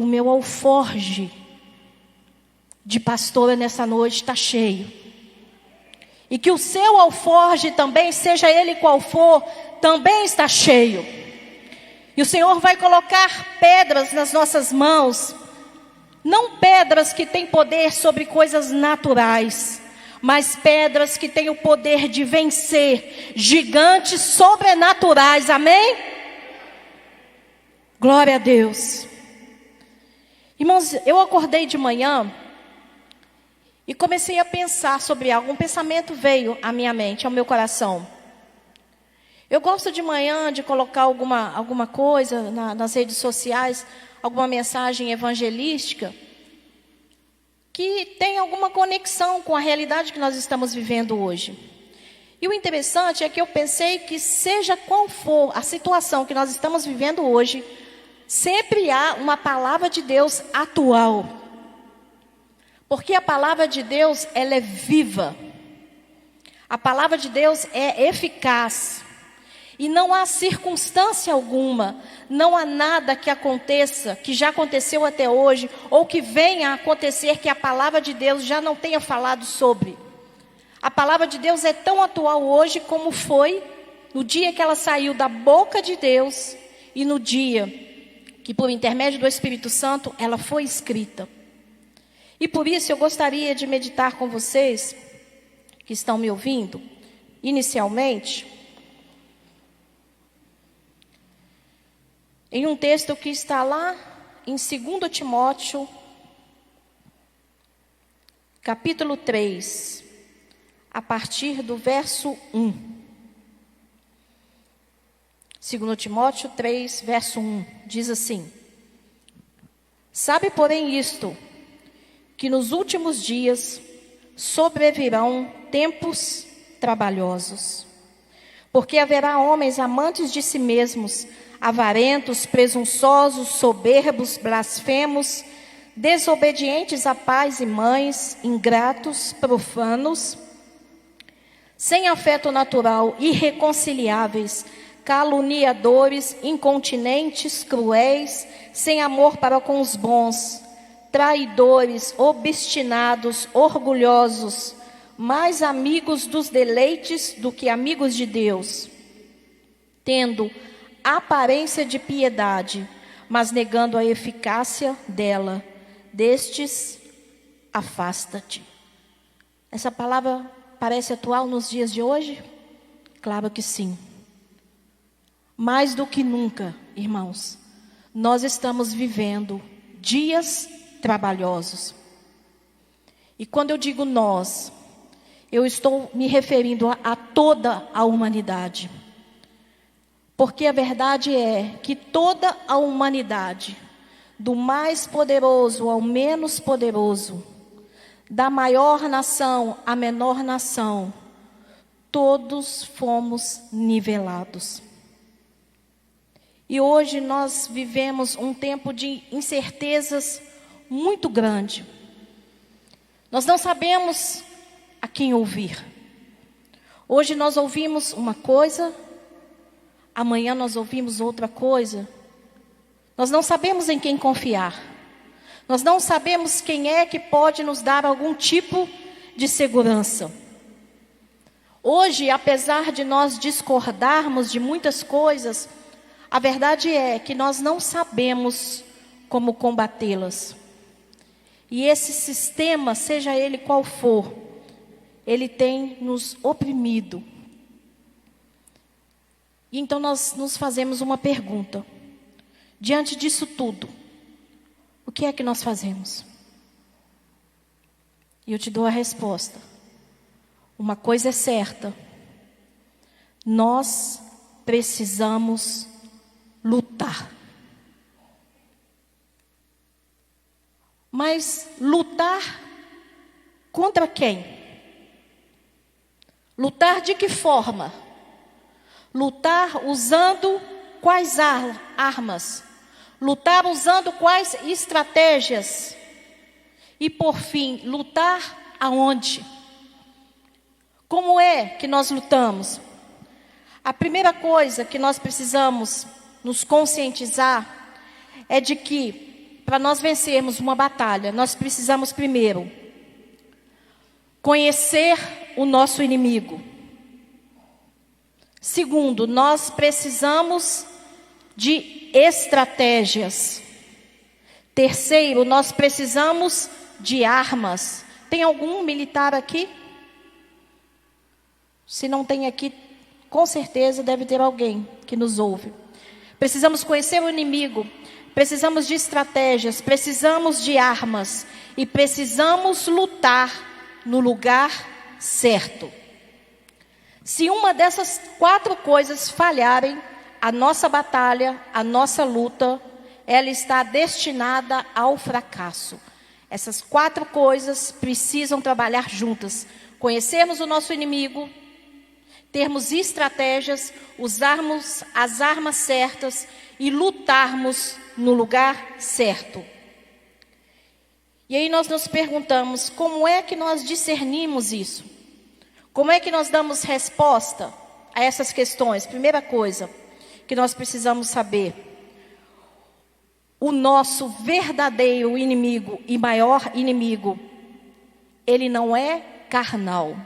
O meu alforje de pastora nessa noite está cheio. E que o seu alforje também, seja ele qual for, também está cheio. E o Senhor vai colocar pedras nas nossas mãos. Não pedras que têm poder sobre coisas naturais, mas pedras que têm o poder de vencer gigantes sobrenaturais. Amém? Glória a Deus. Irmãos, eu acordei de manhã e comecei a pensar sobre algo. Um pensamento veio à minha mente, ao meu coração. Eu gosto de manhã de colocar alguma coisa nas redes sociais, alguma mensagem evangelística, que tem alguma conexão com a realidade que nós estamos vivendo hoje. E o interessante é que eu pensei que seja qual for a situação que nós estamos vivendo hoje, sempre há uma palavra de Deus atual. Porque a palavra de Deus, ela é viva. A palavra de Deus é eficaz. E não há circunstância alguma, não há nada que aconteça, que já aconteceu até hoje, ou que venha a acontecer que a palavra de Deus já não tenha falado sobre. A palavra de Deus é tão atual hoje como foi no dia que ela saiu da boca de Deus e no dia que, por intermédio do Espírito Santo, ela foi escrita. E por isso eu gostaria de meditar com vocês, que estão me ouvindo, inicialmente, em um texto que está lá em 2 Timóteo, capítulo 3, a partir do verso 1. 2 Timóteo 3, verso 1, diz assim: Sabe, porém, isto, que nos últimos dias sobrevirão tempos trabalhosos, porque haverá homens amantes de si mesmos, avarentos, presunçosos, soberbos, blasfemos, desobedientes a pais e mães, ingratos, profanos, sem afeto natural, irreconciliáveis, caluniadores, incontinentes, cruéis, sem amor para com os bons, traidores, obstinados, orgulhosos, mais amigos dos deleites do que amigos de Deus, tendo aparência de piedade, mas negando a eficácia dela. Destes, afasta-te. Essa palavra parece atual nos dias de hoje? Claro que sim. Mais do que nunca, irmãos, nós estamos vivendo dias trabalhosos. E quando eu digo nós, eu estou me referindo a toda a humanidade. Porque a verdade é que toda a humanidade, do mais poderoso ao menos poderoso, da maior nação à menor nação, todos fomos nivelados. E hoje nós vivemos um tempo de incertezas muito grande. Nós não sabemos a quem ouvir. Hoje nós ouvimos uma coisa, amanhã nós ouvimos outra coisa. Nós não sabemos em quem confiar. Nós não sabemos quem é que pode nos dar algum tipo de segurança. Hoje, apesar de nós discordarmos de muitas coisas, a verdade é que nós não sabemos como combatê-las. E esse sistema, seja ele qual for, ele tem nos oprimido. E então nós nos fazemos uma pergunta. Diante disso tudo, o que é que nós fazemos? E eu te dou a resposta. Uma coisa é certa. Nós precisamos lutar. Mas lutar contra quem? Lutar de que forma? Lutar usando quais armas? Lutar usando quais estratégias? E por fim, lutar aonde? Como é que nós lutamos? A primeira coisa que nós precisamos nos conscientizar é de que, para nós vencermos uma batalha, nós precisamos primeiro conhecer o nosso inimigo. Segundo, nós precisamos de estratégias. Terceiro, nós precisamos de armas. Tem algum militar aqui? Se não tem aqui, com certeza deve ter alguém que nos ouve. Precisamos conhecer o inimigo, precisamos de estratégias, precisamos de armas e precisamos lutar no lugar certo. Se uma dessas 4 coisas falharem, a nossa batalha, a nossa luta, ela está destinada ao fracasso. Essas 4 coisas precisam trabalhar juntas. Conhecermos o nosso inimigo, termos estratégias, usarmos as armas certas e lutarmos no lugar certo. E aí nós nos perguntamos, como é que nós discernimos isso? Como é que nós damos resposta a essas questões? Primeira coisa que nós precisamos saber: o nosso verdadeiro inimigo e maior inimigo, ele não é carnal,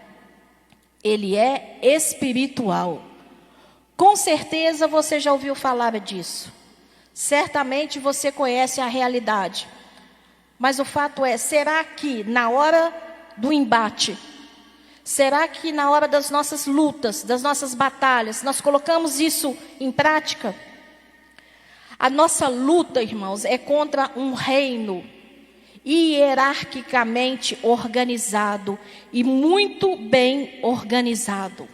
ele é espiritual. Com certeza você já ouviu falar disso. Certamente você conhece a realidade. Mas o fato é, será que na hora do embate, será que na hora das nossas lutas, das nossas batalhas, nós colocamos isso em prática? A nossa luta, irmãos, é contra um reino hierarquicamente organizado e muito bem organizado.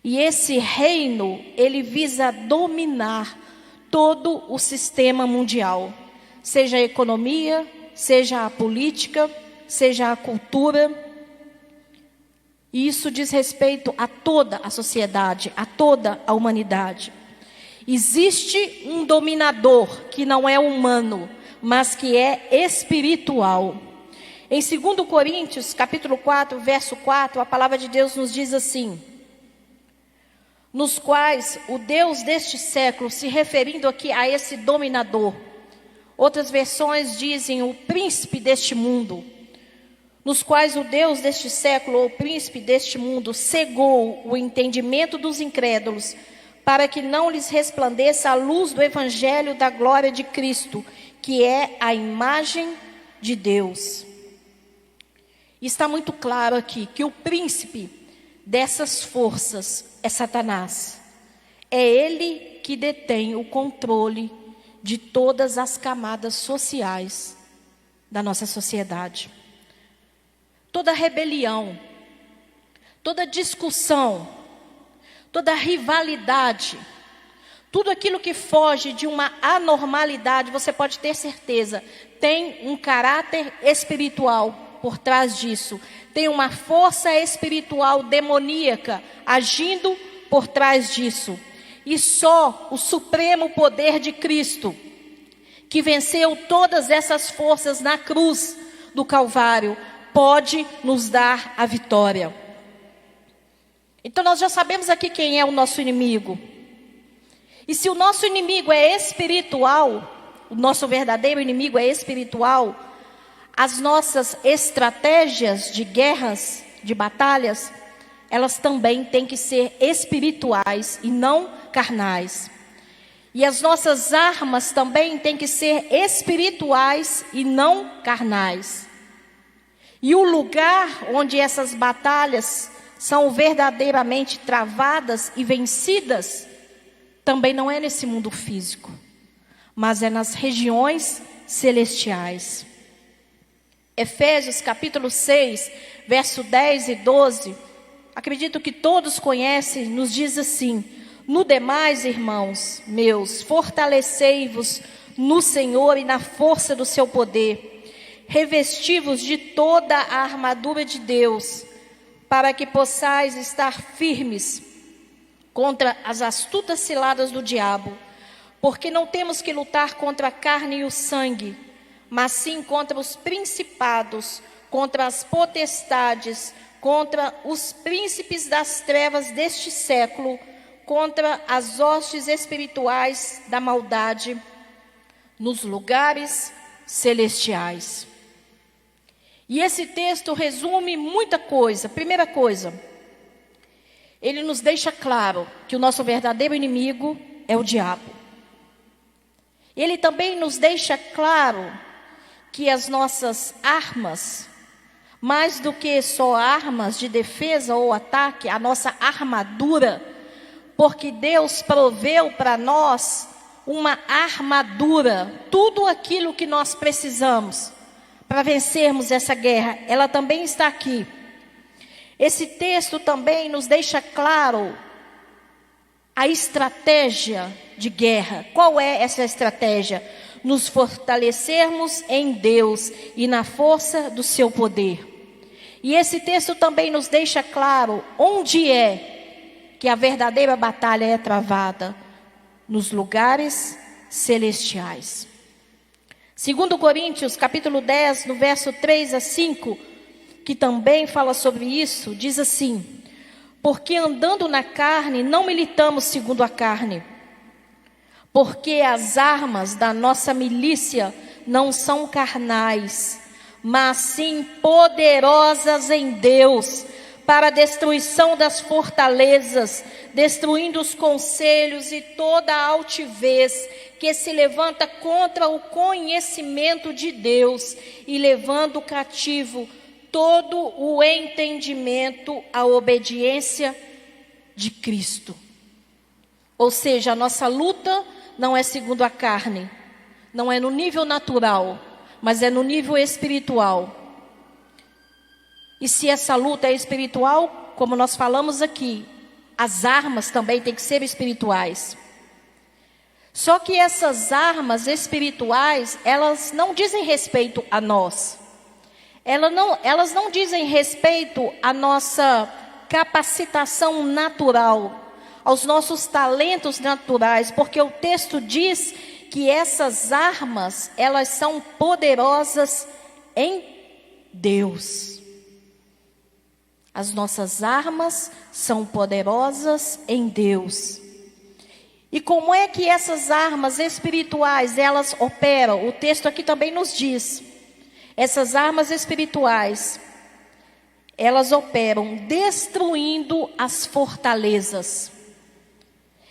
E esse reino, ele visa dominar todo o sistema mundial, seja a economia, seja a política, seja a cultura. E isso diz respeito a toda a sociedade, a toda a humanidade. Existe um dominador que não é humano, mas que é espiritual. Em 2 Coríntios, capítulo 4, verso 4, a palavra de Deus nos diz assim: nos quais o Deus deste século, se referindo aqui a esse dominador, outras versões dizem o príncipe deste mundo, nos quais o Deus deste século, ou príncipe deste mundo, cegou o entendimento dos incrédulos, para que não lhes resplandeça a luz do evangelho da glória de Cristo, que é a imagem de Deus. Está muito claro aqui que o príncipe dessas forças é Satanás. É ele que detém o controle de todas as camadas sociais da nossa sociedade. Toda rebelião, toda discussão, toda rivalidade, tudo aquilo que foge de uma anormalidade, você pode ter certeza, tem um caráter espiritual por trás disso. Tem uma força espiritual demoníaca agindo por trás disso. E só o supremo poder de Cristo, que venceu todas essas forças na cruz do Calvário, pode nos dar a vitória. Então nós já sabemos aqui quem é o nosso inimigo. E se o nosso inimigo é espiritual, o nosso verdadeiro inimigo é espiritual, as nossas estratégias de guerras, de batalhas, elas também têm que ser espirituais e não carnais. E as nossas armas também têm que ser espirituais e não carnais. E o lugar onde essas batalhas são verdadeiramente travadas e vencidas, também não é nesse mundo físico, mas é nas regiões celestiais. Efésios capítulo 6, verso 10 e 12, acredito que todos conhecem, nos diz assim: no demais, irmãos meus, fortalecei-vos no Senhor e na força do seu poder, revesti-vos de toda a armadura de Deus, para que possais estar firmes contra as astutas ciladas do diabo, porque não temos que lutar contra a carne e o sangue, mas sim contra os principados, contra as potestades, contra os príncipes das trevas deste século, contra as hostes espirituais da maldade nos lugares celestiais. E esse texto resume muita coisa. Primeira coisa, ele nos deixa claro que o nosso verdadeiro inimigo é o diabo. Ele também nos deixa claro que as nossas armas, mais do que só armas de defesa ou ataque, a nossa armadura, porque Deus proveu para nós uma armadura, tudo aquilo que nós precisamos para vencermos essa guerra, ela também está aqui. Esse texto também nos deixa claro a estratégia de guerra. Qual é essa estratégia? Nos fortalecermos em Deus e na força do seu poder. E esse texto também nos deixa claro onde é que a verdadeira batalha é travada: nos lugares celestiais. 2 Coríntios, capítulo 10, no verso 3 a 5, que também fala sobre isso, diz assim: porque andando na carne, não militamos segundo a carne, porque as armas da nossa milícia não são carnais, mas sim poderosas em Deus, para a destruição das fortalezas, destruindo os conselhos e toda a altivez que se levanta contra o conhecimento de Deus, e levando cativo todo o entendimento à obediência de Cristo. Ou seja, a nossa luta não é segundo a carne, não é no nível natural, mas é no nível espiritual. E se essa luta é espiritual, como nós falamos aqui, as armas também têm que ser espirituais. Só que essas armas espirituais, elas não dizem respeito a nós. Elas não dizem respeito à nossa capacitação natural, aos nossos talentos naturais, porque o texto diz que essas armas, elas são poderosas em Deus. As nossas armas são poderosas em Deus. E como é que essas armas espirituais, elas operam? O texto aqui também nos diz. Essas armas espirituais, elas operam destruindo as fortalezas.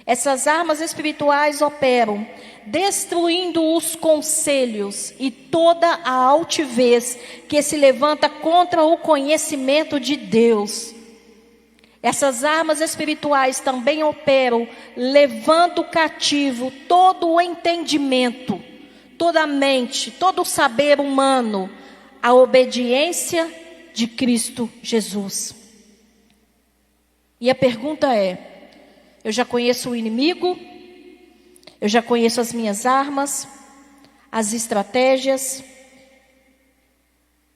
Essas armas espirituais operam destruindo os conselhos e toda a altivez que se levanta contra o conhecimento de Deus. Essas armas espirituais também operam levando cativo todo o entendimento, toda a mente, todo o saber humano, a obediência de Cristo Jesus. E a pergunta é: eu já conheço o inimigo, eu já conheço as minhas armas, as estratégias,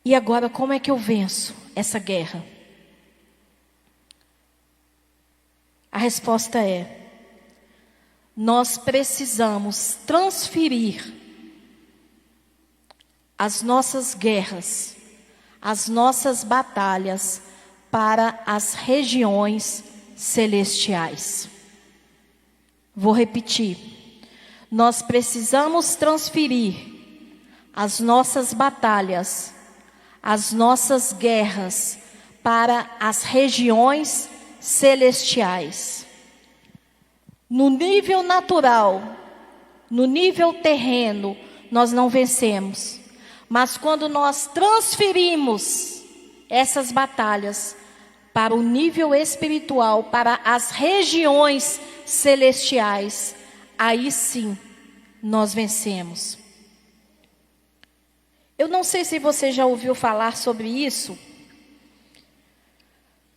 e agora como é que eu venço essa guerra? A resposta é: nós precisamos transferir as nossas guerras, as nossas batalhas para as regiões celestiais. Vou repetir. Nós precisamos transferir as nossas batalhas, as nossas guerras para as regiões celestiais. No nível natural, no nível terreno, nós não vencemos. Mas quando nós transferimos essas batalhas para o nível espiritual, para as regiões celestiais, aí sim nós vencemos. Eu não sei se você já ouviu falar sobre isso,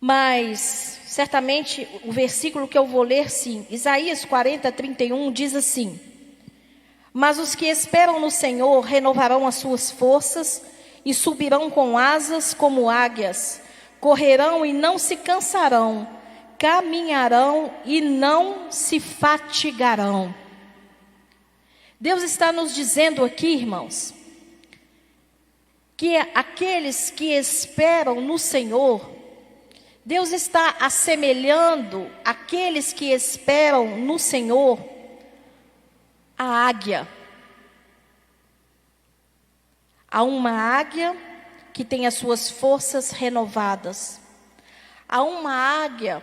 mas certamente o versículo que eu vou ler, sim, Isaías 40:31 diz assim: mas os que esperam no Senhor renovarão as suas forças e subirão com asas como águias, correrão e não se cansarão, caminharão e não se fatigarão. Deus está nos dizendo aqui, irmãos, que aqueles que esperam no Senhor, Deus está assemelhando aqueles que esperam no Senhor à águia. Há uma águia que tem as suas forças renovadas. Há uma águia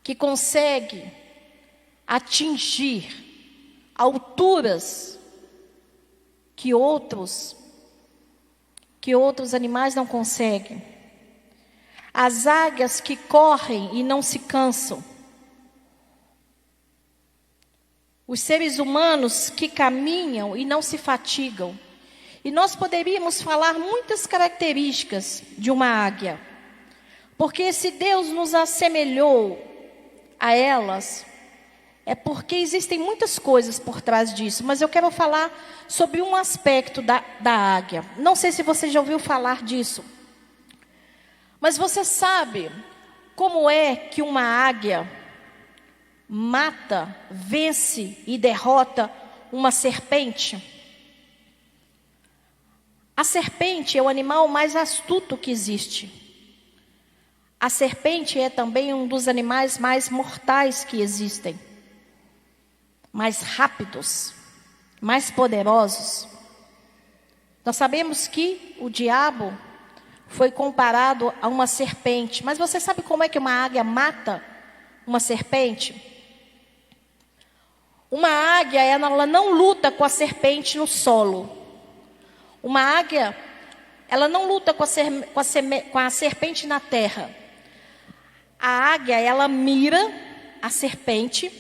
que consegue atingir alturas que outros animais não conseguem. As águias que correm e não se cansam. Os seres humanos que caminham e não se fatigam. E nós poderíamos falar muitas características de uma águia. Porque se Deus nos assemelhou a elas, é porque existem muitas coisas por trás disso. Mas eu quero falar sobre um aspecto da águia. Não sei se você já ouviu falar disso. Mas você sabe como é que uma águia mata, vence e derrota uma serpente? A serpente é o animal mais astuto que existe. A serpente é também um dos animais mais mortais que existem. Mais rápidos, mais poderosos. Nós sabemos que o diabo foi comparado a uma serpente. Mas você sabe como é que uma águia mata uma serpente? Uma águia, ela não luta com a serpente no solo. Uma águia, ela não luta com a serpente na terra. A águia, ela mira a serpente,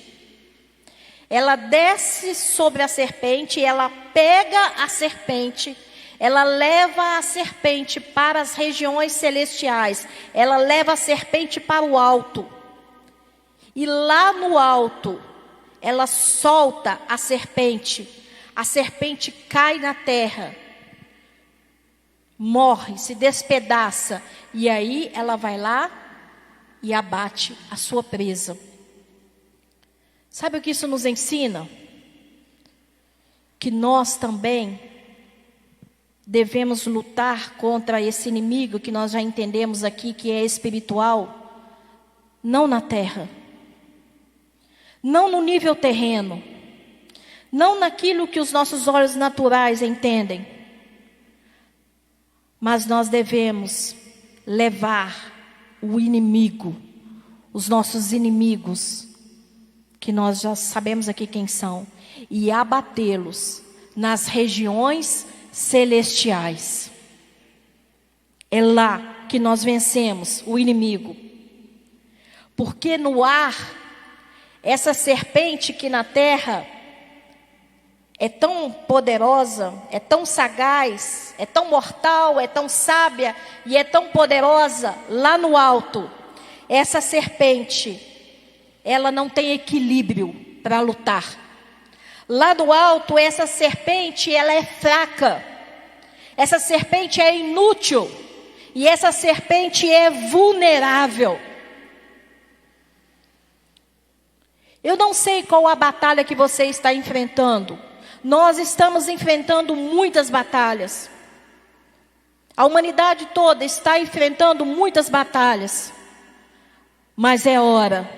ela desce sobre a serpente, ela pega a serpente, ela leva a serpente para as regiões celestiais, ela leva a serpente para o alto. E lá no alto, ela solta a serpente cai na terra, morre, se despedaça, e aí ela vai lá e abate a sua presa. Sabe o que isso nos ensina? Que nós também devemos lutar contra esse inimigo que nós já entendemos aqui, que é espiritual, não na terra, não no nível terreno, não naquilo que os nossos olhos naturais entendem, mas nós devemos levar o inimigo, os nossos inimigos, que nós já sabemos aqui quem são, e abatê-los nas regiões celestiais. É lá que nós vencemos o inimigo. Porque no ar, essa serpente que na terra é tão poderosa, é tão sagaz, é tão mortal, é tão sábia e é tão poderosa, lá no alto, essa serpente, ela não tem equilíbrio para lutar. Lá do alto, essa serpente, ela é fraca. Essa serpente é inútil. E essa serpente é vulnerável. Eu não sei qual a batalha que você está enfrentando. Nós estamos enfrentando muitas batalhas. A humanidade toda está enfrentando muitas batalhas. Mas é hora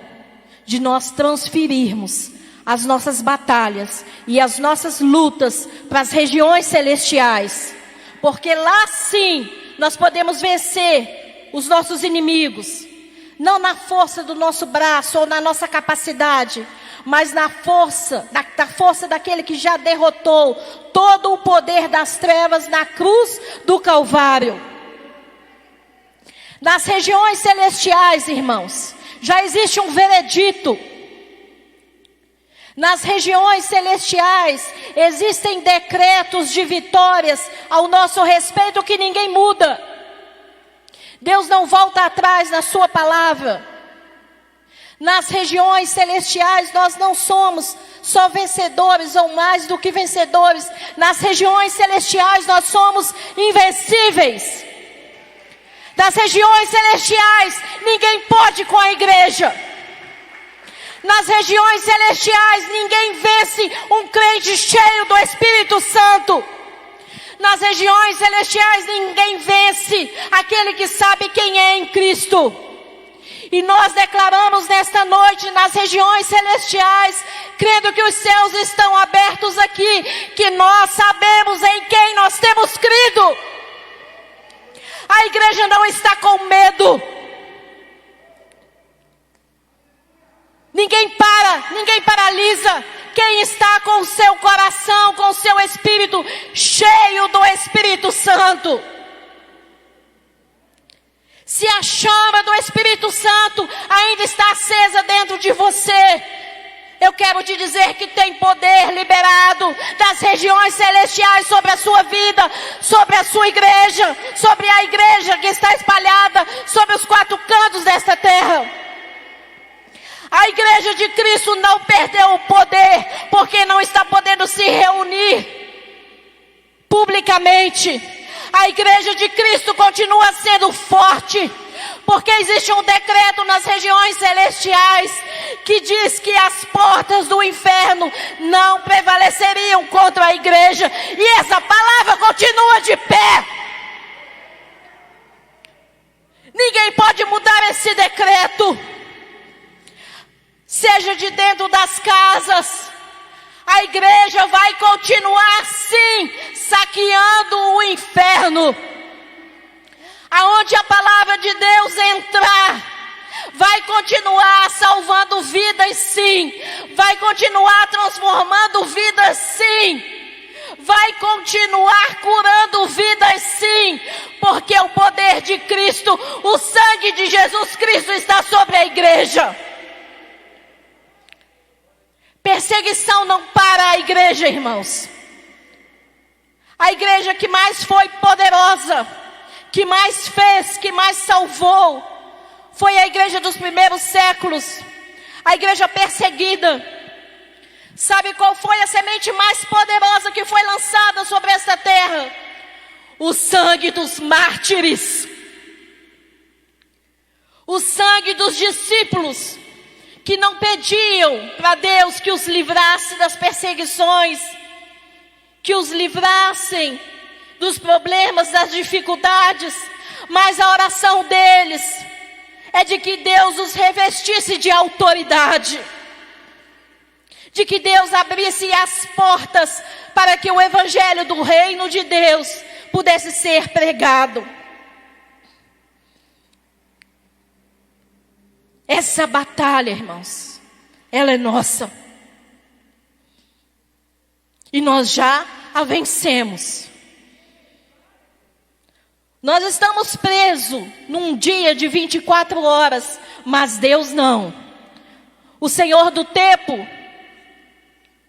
de nós transferirmos as nossas batalhas e as nossas lutas para as regiões celestiais. Porque lá sim nós podemos vencer os nossos inimigos. Não na força do nosso braço ou na nossa capacidade, mas na força, da força daquele que já derrotou todo o poder das trevas na cruz do Calvário. Nas regiões celestiais, irmãos, já existe um veredito. Nas regiões celestiais existem decretos de vitórias ao nosso respeito que ninguém muda. Deus não volta atrás na sua palavra. Nas regiões celestiais nós não somos só vencedores ou mais do que vencedores. Nas regiões celestiais nós somos invencíveis. Nas regiões celestiais ninguém pode com a igreja. Nas regiões celestiais ninguém vence um crente cheio do Espírito Santo. Nas regiões celestiais ninguém vence aquele que sabe quem é em Cristo. E nós declaramos nesta noite nas regiões celestiais crendo que os céus estão abertos aqui, que nós sabemos em quem nós temos crido. A igreja não está com medo. Ninguém paralisa quem está com o seu coração, com o seu espírito cheio do Espírito Santo. Se a chama do Espírito Santo ainda está acesa dentro de você, eu quero te dizer que tem poder liberado das regiões celestiais sobre a sua vida, sobre a sua igreja, sobre a igreja que está espalhada sobre os 4 cantos desta terra. A igreja de Cristo não perdeu o poder, porque não está podendo se reunir publicamente. A igreja de Cristo continua sendo forte, porque existe um decreto nas regiões celestiais que diz que as portas do inferno não prevaleceriam contra a igreja, e essa palavra continua de pé. Ninguém pode mudar esse decreto. Seja de dentro das casas, a igreja vai continuar sim saqueando o inferno. Aonde a palavra de Deus entrar, vai continuar salvando vidas sim, vai continuar transformando vidas sim, vai continuar curando vidas sim, porque o poder de Cristo, o sangue de Jesus Cristo está sobre a igreja. Perseguição não para a igreja, irmãos. A igreja que mais foi poderosa, que mais fez, que mais salvou, foi a igreja dos primeiros séculos, a igreja perseguida. Sabe qual foi a semente mais poderosa que foi lançada sobre esta terra? O sangue dos mártires. O sangue dos discípulos, que não pediam para Deus que os livrasse das perseguições, que os livrassem dos problemas, das dificuldades, mas a oração deles é de que Deus os revestisse de autoridade, de que Deus abrisse as portas para que o evangelho do reino de Deus pudesse ser pregado. Essa batalha, irmãos, ela é nossa. E nós já a vencemos. Nós estamos presos num dia de 24 horas, mas Deus não. O Senhor do tempo,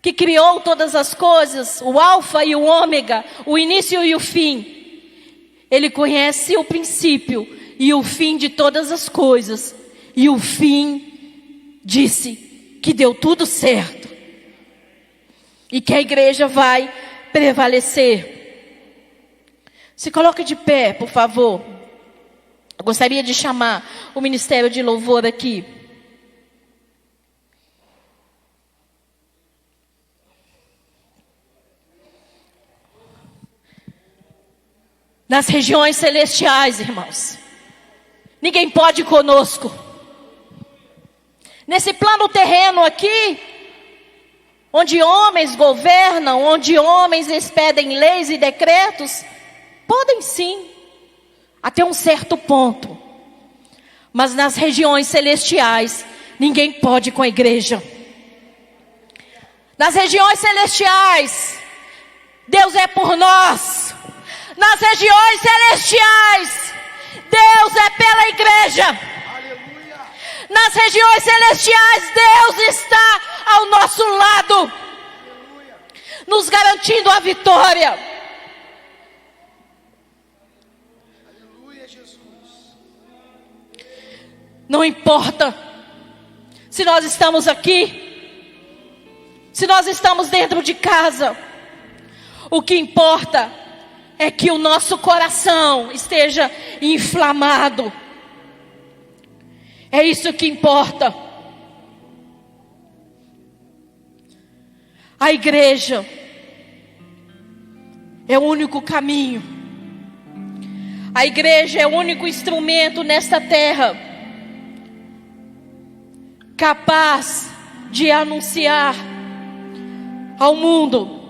que criou todas as coisas, o alfa e o ômega, o início e o fim, Ele conhece o princípio e o fim de todas as coisas. E o fim disse que deu tudo certo. E que a igreja vai prevalecer. Se coloque de pé, por favor. Eu gostaria de chamar o ministério de louvor aqui. Nas regiões celestiais, irmãos, ninguém pode conosco. Nesse plano terreno aqui, onde homens governam, onde homens expedem leis e decretos, podem sim, até um certo ponto. Mas nas regiões celestiais, ninguém pode com a igreja. Nas regiões celestiais, Deus é por nós. Nas regiões celestiais, Deus é pela igreja. Nas regiões celestiais, Deus está ao nosso lado, nos garantindo a vitória. Aleluia, Jesus. Não importa se nós estamos aqui, se nós estamos dentro de casa, o que importa é que o nosso coração esteja inflamado. É isso que importa. A igreja é o único caminho. A igreja é o único instrumento nesta terra capaz de anunciar ao mundo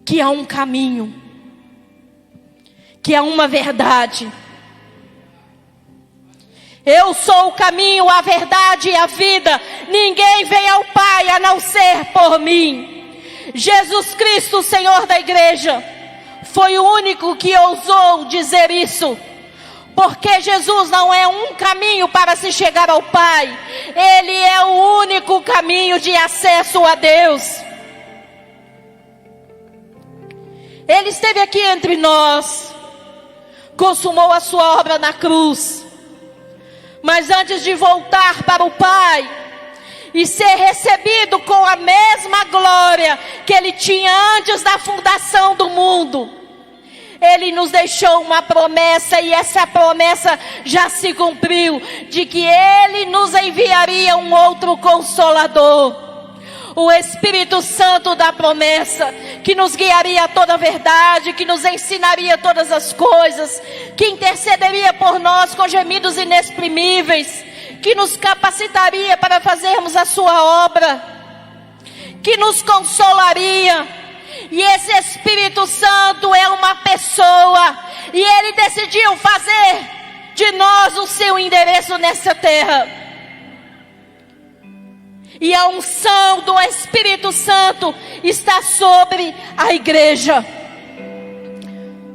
que há um caminho, que há uma verdade. Eu sou o caminho, a verdade e a vida. Ninguém vem ao Pai a não ser por mim. Jesus Cristo, Senhor da igreja, foi o único que ousou dizer isso. Porque Jesus não é um caminho para se chegar ao Pai. Ele é o único caminho de acesso a Deus. Ele esteve aqui entre nós, consumou a sua obra na cruz. Mas antes de voltar para o Pai e ser recebido com a mesma glória que Ele tinha antes da fundação do mundo, Ele nos deixou uma promessa, e essa promessa já se cumpriu, de que Ele nos enviaria um outro Consolador, o Espírito Santo da promessa, que nos guiaria a toda a verdade, que nos ensinaria todas as coisas, que intercederia por nós com gemidos inexprimíveis, que nos capacitaria para fazermos a sua obra, que nos consolaria. E esse Espírito Santo é uma pessoa, e Ele decidiu fazer de nós o seu endereço nessa terra. E a unção do Espírito Santo está sobre a igreja.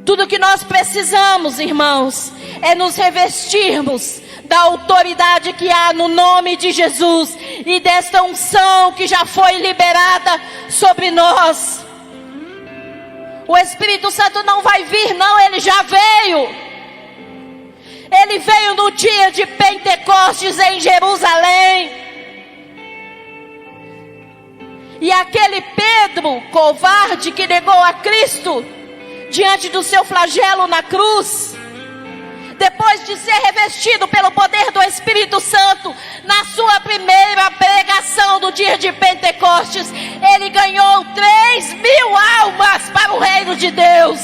Tudo que nós precisamos, irmãos, é nos revestirmos da autoridade que há no nome de Jesus e desta unção que já foi liberada sobre nós. O Espírito Santo não vai vir, não, ele já veio. Ele veio no dia de Pentecostes em Jerusalém. E aquele Pedro, covarde, que negou a Cristo diante do seu flagelo na cruz, depois de ser revestido pelo poder do Espírito Santo, na sua primeira pregação do dia de Pentecostes, ele ganhou 3.000 almas para o reino de Deus.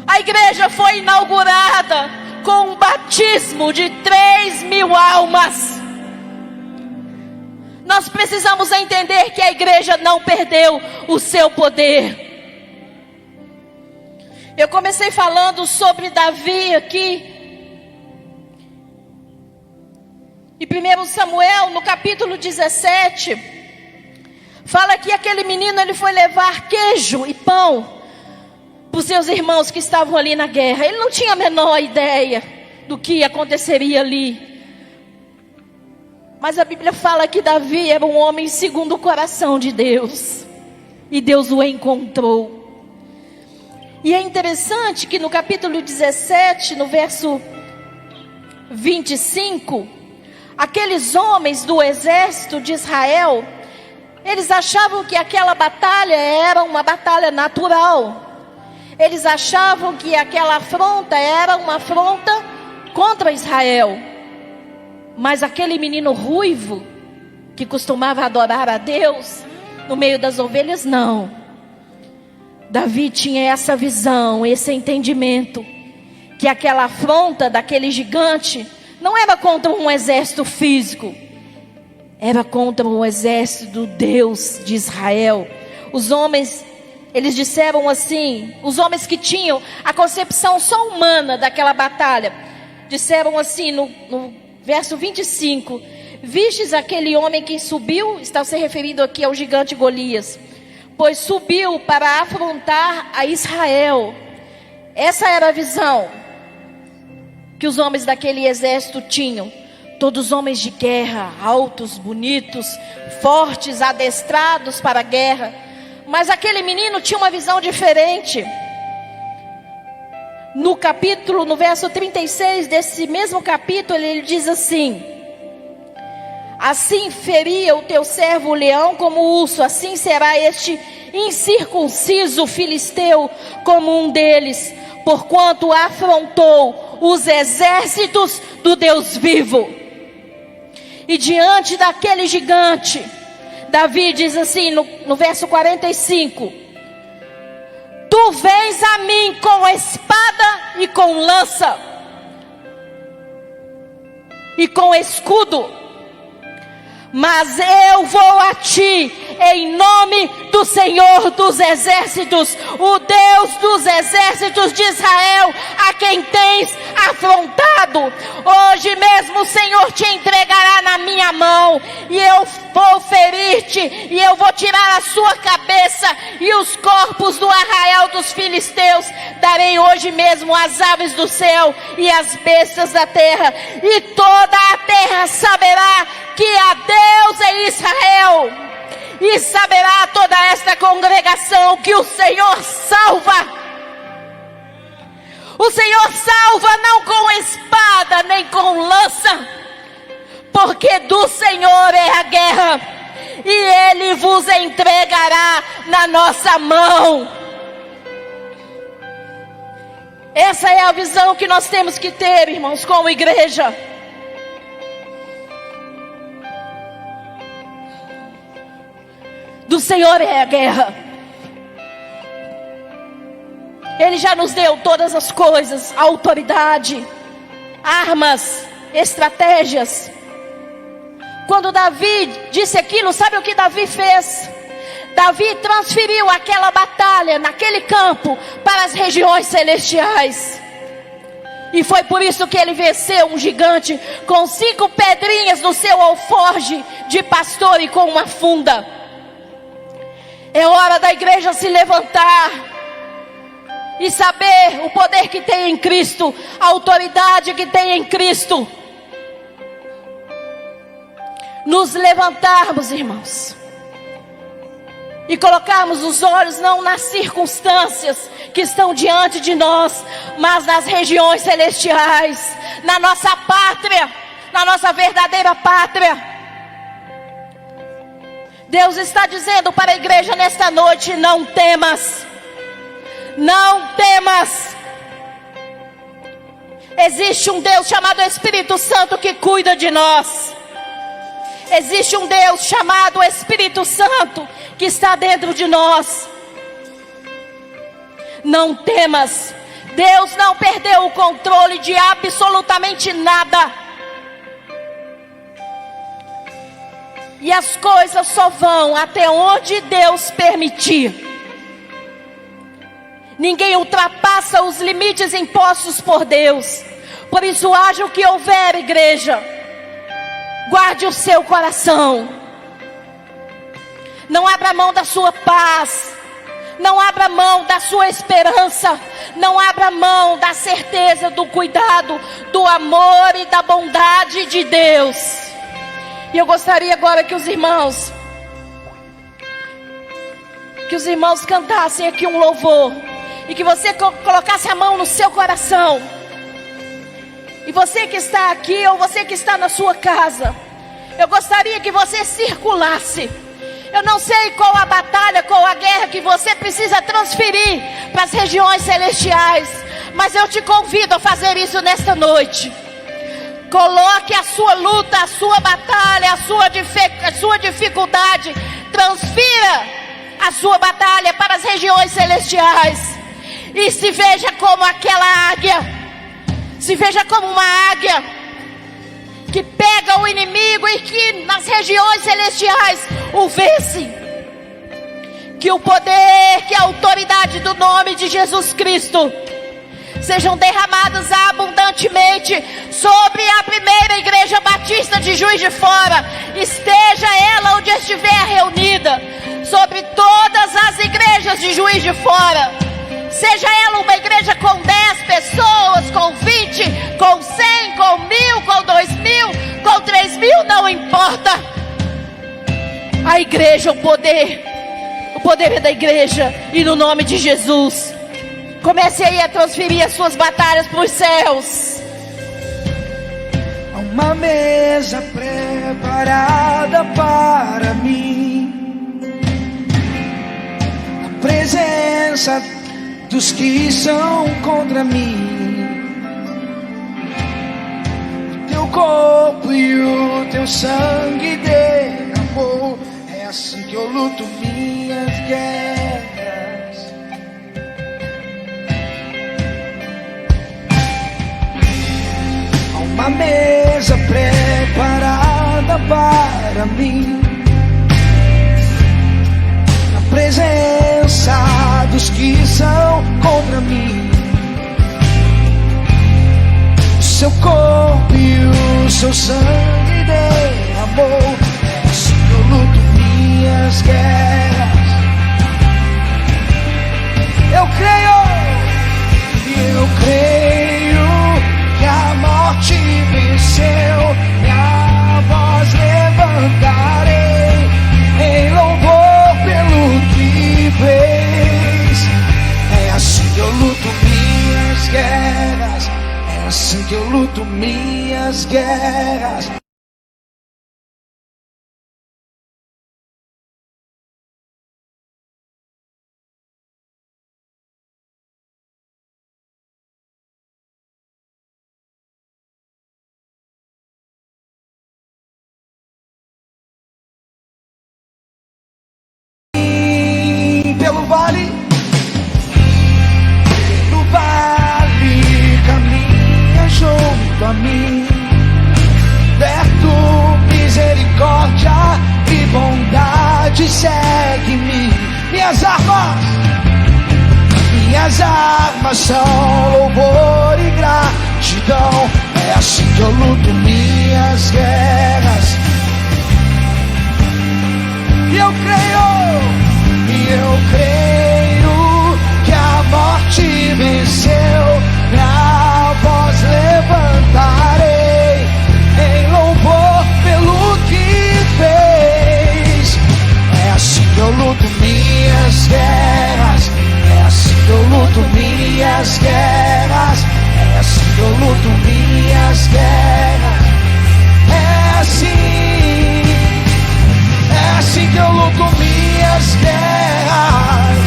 A igreja foi inaugurada com um batismo de 3.000 almas. Nós precisamos entender que a igreja não perdeu o seu poder. Eu comecei falando sobre Davi aqui. E 1 Samuel, no capítulo 17, fala que aquele menino, ele foi levar queijo e pão para os seus irmãos que estavam ali na guerra. Ele não tinha a menor ideia do que aconteceria ali. Mas a Bíblia fala que Davi era um homem segundo o coração de Deus. E Deus o encontrou. E é interessante que no capítulo 17, no verso 25, aqueles homens do exército de Israel, eles achavam que aquela batalha era uma batalha natural. Eles achavam que aquela afronta era uma afronta contra Israel. Mas aquele menino ruivo, que costumava adorar a Deus no meio das ovelhas, não. Davi tinha essa visão, esse entendimento, que aquela afronta daquele gigante não era contra um exército físico, era contra o exército do Deus de Israel. Os homens, eles disseram assim, os homens que tinham a concepção só humana daquela batalha, disseram assim no verso 25: vistes aquele homem que subiu, está se referindo aqui ao gigante Golias, pois subiu para afrontar a Israel. Essa era a visão que os homens daquele exército tinham. Todos homens de guerra, altos, bonitos, fortes, adestrados para a guerra. Mas aquele menino tinha uma visão diferente. No verso 36 desse mesmo capítulo, ele diz assim: assim feria o teu servo o leão como o urso, assim será este incircunciso filisteu como um deles, porquanto afrontou os exércitos do Deus vivo. E diante daquele gigante, Davi diz assim no verso 45: tu vens a mim com espada e com lança e com escudo, mas eu vou a ti, em nome do Senhor dos exércitos, o Deus dos exércitos de Israel, a quem tens afrontado. Hoje mesmo o Senhor te entregará na minha mão, e eu vou ferir-te, e eu vou tirar a sua cabeça, e os corpos do arraial dos filisteus darei hoje mesmo às aves do céu e às bestas da terra, e toda a terra saberá que há Deus em Israel, e saberá toda esta congregação que o Senhor salva. O Senhor salva não com espada nem com lança, porque do Senhor é a guerra, e Ele vos entregará na nossa mão. Essa é a visão que nós temos que ter, irmãos, como igreja. Do Senhor é a guerra. Ele já nos deu todas as coisas, autoridade, armas, estratégias. Quando Davi disse aquilo, sabe o que Davi fez? Davi transferiu aquela batalha, naquele campo, para as regiões celestiais. E foi por isso que ele venceu um gigante com 5 pedrinhas no seu alforje de pastor e com uma funda. É hora da igreja se levantar e saber o poder que tem em Cristo, a autoridade que tem em Cristo. Nos levantarmos, irmãos, e colocarmos os olhos não nas circunstâncias que estão diante de nós, mas nas regiões celestiais, na nossa pátria, na nossa verdadeira pátria. Deus está dizendo para a igreja nesta noite: não temas, não temas. Existe um Deus chamado Espírito Santo que cuida de nós. Existe um Deus chamado Espírito Santo que está dentro de nós. Não temas. Deus não perdeu o controle de absolutamente nada. E as coisas só vão até onde Deus permitir. Ninguém ultrapassa os limites impostos por Deus. Por isso, haja o que houver, igreja, guarde o seu coração. Não abra mão da sua paz. Não abra mão da sua esperança. Não abra mão da certeza, do cuidado, do amor e da bondade de Deus. E eu gostaria agora que os irmãos cantassem aqui um louvor. E que você colocasse a mão no seu coração. E você que está aqui, ou você que está na sua casa, eu gostaria que você circulasse. Eu não sei qual a batalha, qual a guerra que você precisa transferir para as regiões celestiais, mas eu te convido a fazer isso nesta noite. Coloque a sua luta, a sua batalha, a sua dificuldade. Transfira a sua batalha para as regiões celestiais. E se veja como aquela águia. Se veja como uma águia que pega o inimigo e que nas regiões celestiais o vence. Que o poder, que a autoridade do nome de Jesus Cristo sejam derramadas abundantemente sobre a primeira igreja batista de Juiz de Fora. Esteja ela onde estiver reunida, sobre todas as igrejas de Juiz de Fora. Seja ela uma igreja com 10 pessoas, com 20, com 100, com 1000, com 2000, com 3000, não importa. A igreja, o poder é da igreja, e no nome de Jesus, comece aí a transferir as suas batalhas para os céus. Há uma mesa preparada para mim, a presença dos que são contra mim. O teu corpo e o teu sangue derramou. É assim que eu luto minhas guerras. Há uma mesa preparada para mim. Na presença dos que são contra mim, o seu corpo e o seu sangue derramou. É assim que eu luto minhas guerras. Eu creio que a morte venceu. Minha voz levantarei em louvor pelo que fez. É assim que eu luto minhas guerras. É assim que eu luto minhas guerras. Pelo vale, no vale caminha junto a mim. Perto, misericórdia e bondade segue-me. Minhas armas são louvor e gratidão. É assim que eu luto minhas guerras. E eu creio que a morte venceu. Minha voz levantarei em louvor pelo que fez. É assim que eu luto minhas guerras. É assim que eu luto minhas guerras. É assim que eu luto minhas guerras. É assim que eu luto minhas guerras.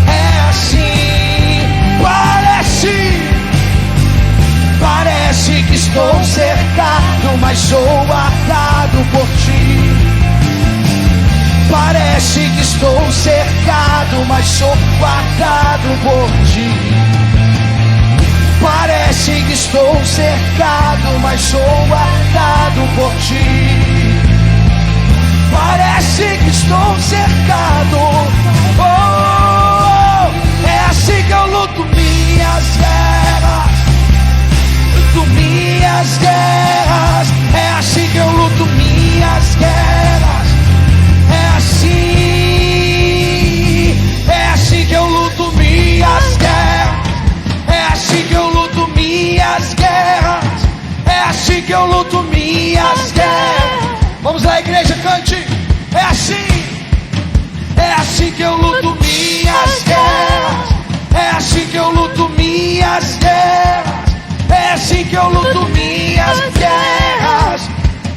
É assim, parece que estou cercado, mas sou guardado por ti. Parece que estou cercado, mas sou guardado por ti. Parece que estou cercado, mas sou guardado por ti. Parece que estou cercado. Oh, é assim que eu luto minhas guerras. Luto minhas guerras. É assim que eu luto minhas guerras. É assim que eu luto minhas guerras. É assim que eu luto minhas guerras. É assim que eu luto minhas guerras. Vamos lá, igreja, cante. É assim que eu luto minhas guerras. É assim que eu luto minhas guerras. É assim que eu luto minhas guerras.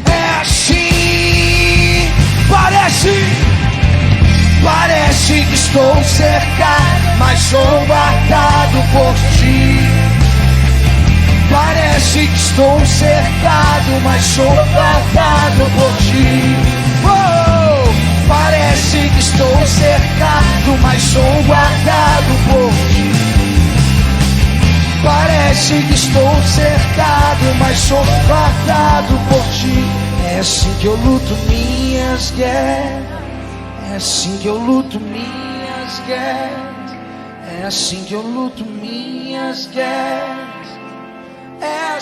É assim. Parece que estou cercado, mas sou guardado por ti. Parece que estou cercado, mas sou guardado por ti. Oh, parece que estou cercado, mas sou guardado por ti. Parece que estou cercado, mas sou guardado por ti. É assim que eu luto minhas guerras. É assim que eu luto minhas guerras. É assim que eu luto minhas guerras. É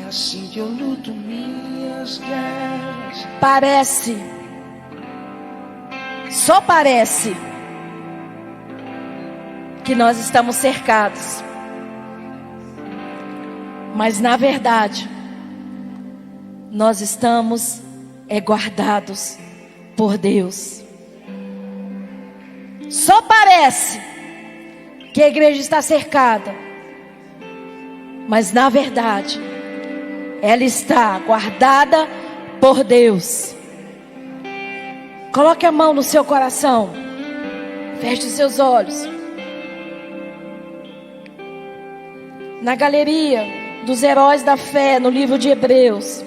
assim que eu luto minhas guerras. Parece, só parece que nós estamos cercados, mas na verdade nós estamos guardados por Deus. Só parece que a igreja está cercada, mas na verdade ela está guardada por Deus. Coloque a mão no seu coração, feche os seus olhos. Na galeria dos heróis da fé, no livro de Hebreus,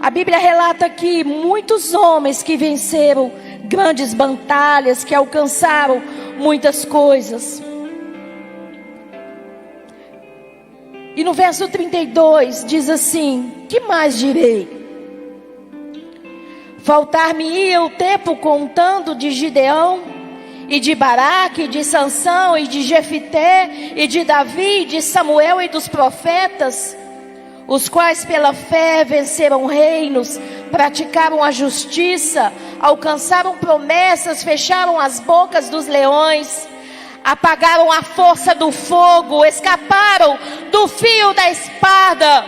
a Bíblia relata que muitos homens que venceram grandes batalhas, que alcançaram muitas coisas. E no verso 32 diz assim: que mais direi? Faltar-me-ia o tempo contando de Gideão, e de Baraque, e de Sansão, e de Jefité, e de Davi, e de Samuel e dos profetas, os quais pela fé venceram reinos, praticaram a justiça, alcançaram promessas, fecharam as bocas dos leões, apagaram a força do fogo, escaparam do fio da espada,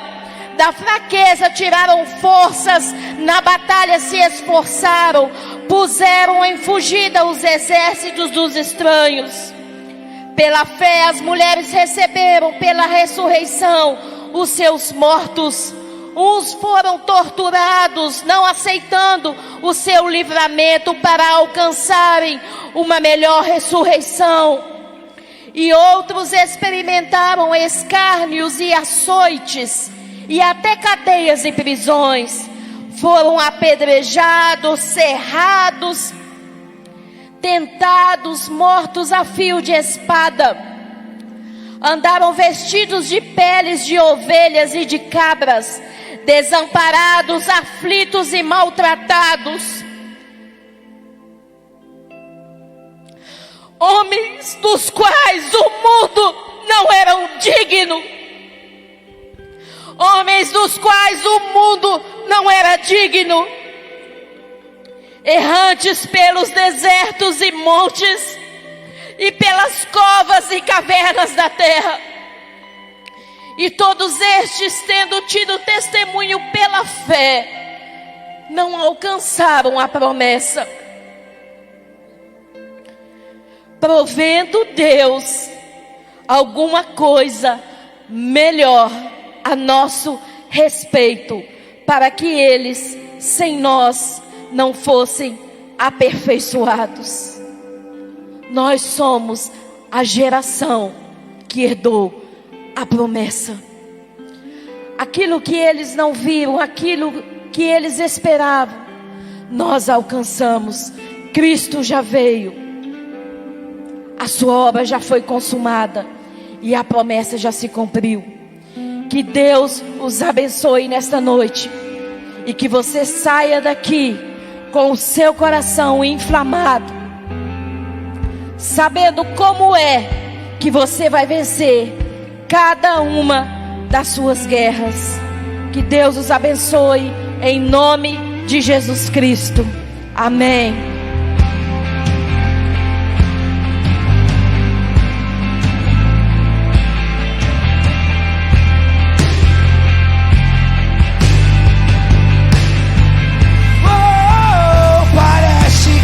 da fraqueza tiraram forças, na batalha se esforçaram, puseram em fugida os exércitos dos estranhos. Pela fé as mulheres receberam pela ressurreição os seus mortos. Uns foram torturados, não aceitando o seu livramento para alcançarem uma melhor ressurreição. E outros experimentaram escárnios e açoites, e até cadeias e prisões. Foram apedrejados, cerrados, tentados, mortos a fio de espada. Andaram vestidos de peles de ovelhas e de cabras, desamparados, aflitos e maltratados. Homens dos quais o mundo não era digno. Homens dos quais o mundo não era digno. Errantes pelos desertos e montes, e pelas covas e cavernas da terra. E todos estes, tendo tido testemunho pela fé, não alcançaram a promessa. Provendo Deus alguma coisa melhor a nosso respeito, para que eles, sem nós, não fossem aperfeiçoados. Nós somos a geração que herdou a promessa. Aquilo que eles não viram, aquilo que eles esperavam, nós alcançamos. Cristo já veio, a sua obra já foi consumada e a promessa já se cumpriu. Que Deus os abençoe nesta noite, e que você saia daqui com o seu coração inflamado, sabendo como é que você vai vencer cada uma das suas guerras. Que Deus os abençoe em nome de Jesus Cristo. Amém.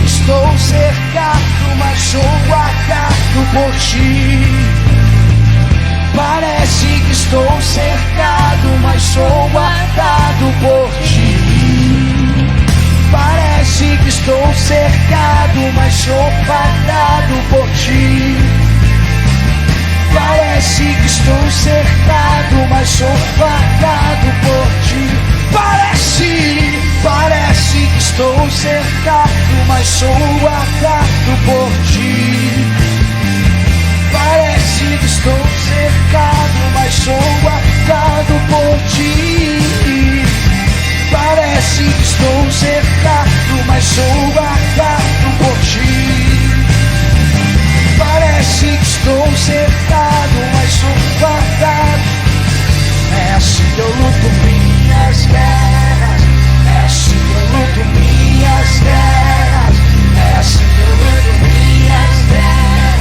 Estou cercado, mas sou guardado por ti. Parece que estou cercado, mas sou guardado por ti. Parece que estou cercado, mas sou guardado por ti. Parece que estou cercado, mas sou guardado por ti. Parece que estou cercado, mas sou guardado por ti. Parece que estou cercado, mas sou guardado por ti. Parece que estou cercado, mas sou guardado por ti. Parece que estou cercado, mas sou guardado. É assim que eu luto minhas guerras. É assim que eu luto minhas guerras. É assim que eu luto minhas guerras.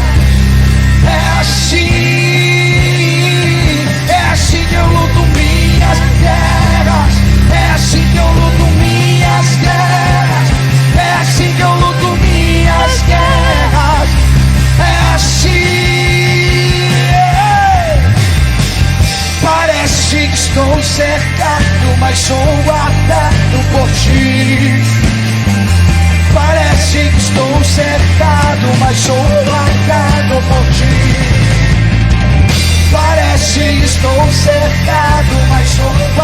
É assim que eu luto minhas guerras. É assim que eu luto minhas guerras. É assim que eu luto minhas guerras. É assim. Parece que estou cercado, mas sou guardado por ti. Parece que estou cercado, mas sou guardado por ti. Parece que estou cercado, mas sou guardado.